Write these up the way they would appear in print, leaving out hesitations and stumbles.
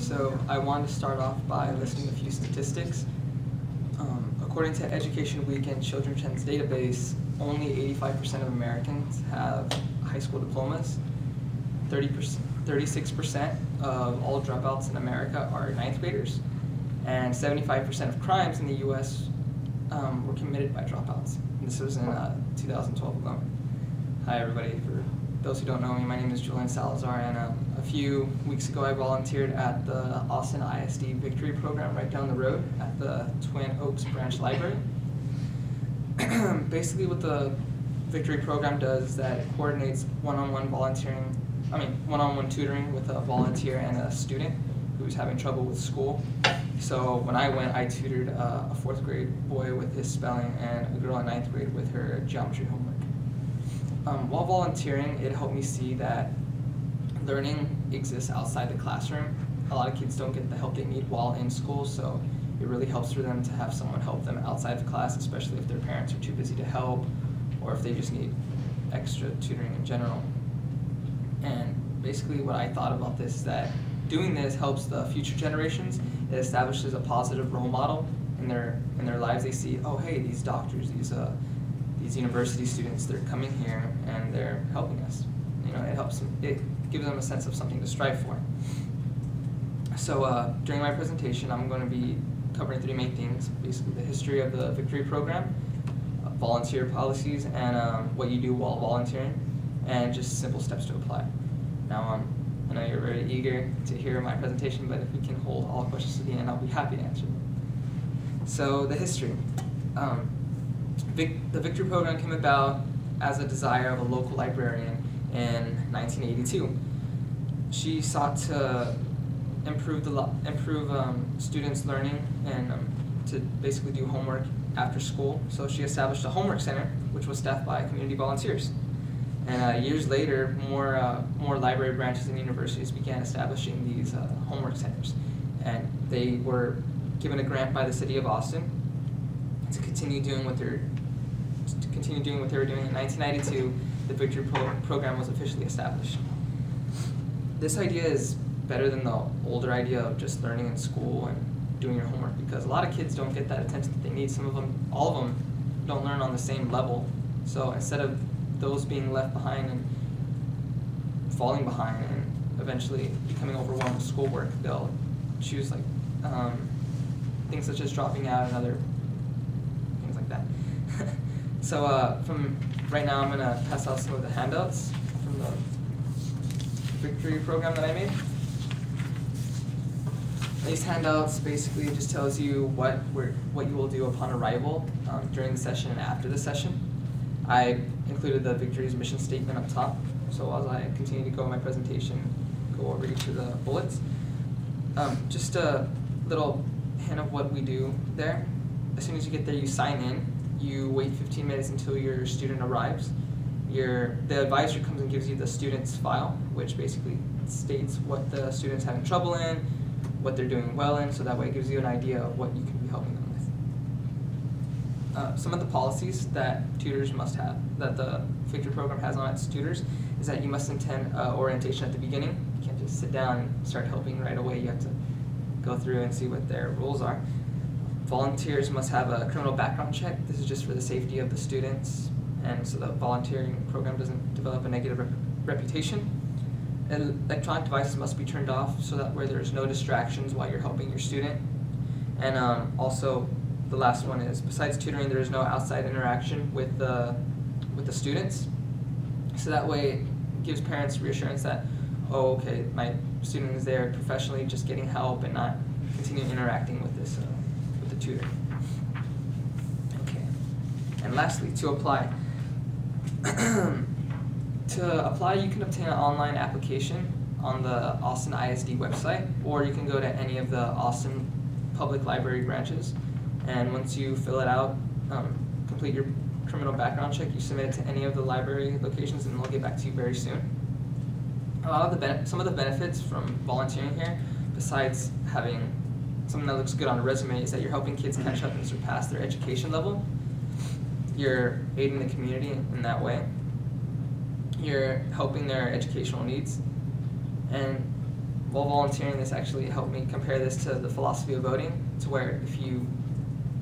So I wanted to start off by listing a few statistics. According to Education Week and Children's Trends database, only 85% of Americans have high school diplomas. 36% of all dropouts in America are ninth graders, and 75% of crimes in the U.S. Were committed by dropouts. This was in 2012 alone. Hi everybody, for those who don't know me, my name is Julian Salazar, and a few weeks ago I volunteered at the Austin ISD Victory Program right down the road at the Twin Oaks Branch Library. Basically what the Victory Program does is that it coordinates one-on-one tutoring with a volunteer and a student who's having trouble with school. So when I went, I tutored a 4th grade boy with his spelling and a girl in 9th grade with her geometry homework. While volunteering, it helped me see that learning exists outside the classroom. A lot of kids don't get the help they need while in school, so it really helps for them to have someone help them outside the class, especially if their parents are too busy to help or if they just need extra tutoring in general. And basically what I thought about this is that doing this helps the future generations. It establishes a positive role model in their lives. They see, oh hey, these doctors, these university students, they're coming here and they're helping us. You know, it helps them, it gives them a sense of something to strive for. So during my presentation, I'm going to be covering 3 main things: basically the history of the Victory Program, volunteer policies, and what you do while volunteering, and just simple steps to apply. Now, I know you're very eager to hear my presentation, but if we can hold all questions to the end, I'll be happy to answer them. So the history. The Victory Program came about as a desire of a local librarian in 1982. She sought to improve students' learning and to basically do homework after school. So she established a homework center, which was staffed by community volunteers. And years later, more library branches and universities began establishing these homework centers. And they were given a grant by the city of Austin to continue doing what they were doing. In 1992, the Victory Program was officially established. This idea is better than the older idea of just learning in school and doing your homework, because a lot of kids don't get that attention that they need. Some of them, all of them, don't learn on the same level. So instead of those being left behind and falling behind and eventually becoming overwhelmed with schoolwork, they'll choose like things such as dropping out and other things like that. So from right now, I'm going to pass out some of the handouts from the Victory Program that I made. These handouts basically just tells you what you will do upon arrival, during the session and after the session. I included the Victory's mission statement up top, so as I continue to go in my presentation, go over each of the bullets. Just a little hint of what we do there. As soon as you get there, you sign in. You wait 15 minutes until your student arrives. The advisor comes and gives you the student's file, which basically states what the student's having trouble in, what they're doing well in, so that way it gives you an idea of what you can be helping them with. Some of the policies that tutors must have, that the Victory Program has on its tutors, is that you must attend orientation at the beginning. You can't just sit down and start helping right away. You have to go through and see what their rules are. Volunteers must have a criminal background check. This is just for the safety of the students, and so the volunteering program doesn't develop a negative reputation. Electronic devices must be turned off so that where there's no distractions while you're helping your student. And also, the last one is, besides tutoring, there is no outside interaction with the students. So that way it gives parents reassurance that, oh, okay, my student is there professionally just getting help and not continuing interacting with this with the tutor. Okay. And lastly, to apply. To apply, you can obtain an online application on the Austin ISD website, or you can go to any of the Austin public library branches. And once you fill it out, complete your criminal background check, you submit it to any of the library locations, and they'll get back to you very soon. Some of the benefits from volunteering here, besides having something that looks good on a resume, is that you're helping kids catch up and surpass their education level. You're aiding the community in that way. You're helping their educational needs, and while volunteering, this actually helped me compare this to the philosophy of voting, to where if you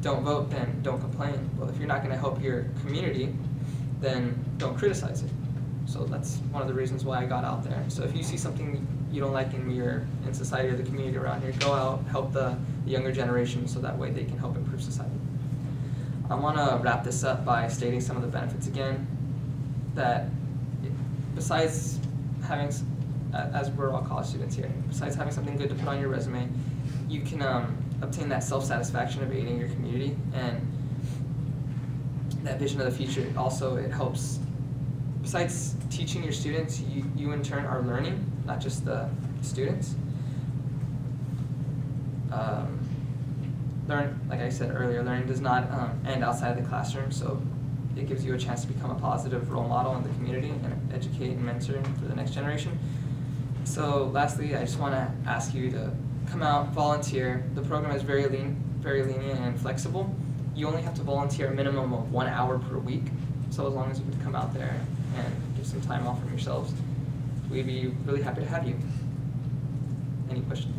don't vote, then don't complain. Well, if you're not going to help your community, then don't criticize it. So that's one of the reasons why I got out there. So if you see something you don't like in society or the community around here, go out, help the younger generation, so that way they can help improve society. I want to wrap this up by stating some of the benefits again, that besides having, as we're all college students here, besides having something good to put on your resume, you can obtain that self-satisfaction of aiding your community, and that vision of the future. Also, it helps, besides teaching your students, you in turn are learning, not just the students. Like I said earlier, learning does not end outside of the classroom, so it gives you a chance to become a positive role model in the community and educate and mentor for the next generation. So lastly, I just want to ask you to come out, volunteer. The program is very lenient and flexible. You only have to volunteer a minimum of 1 hour per week, so as long as you would come out there and give some time off from yourselves, we'd be really happy to have you. Any questions?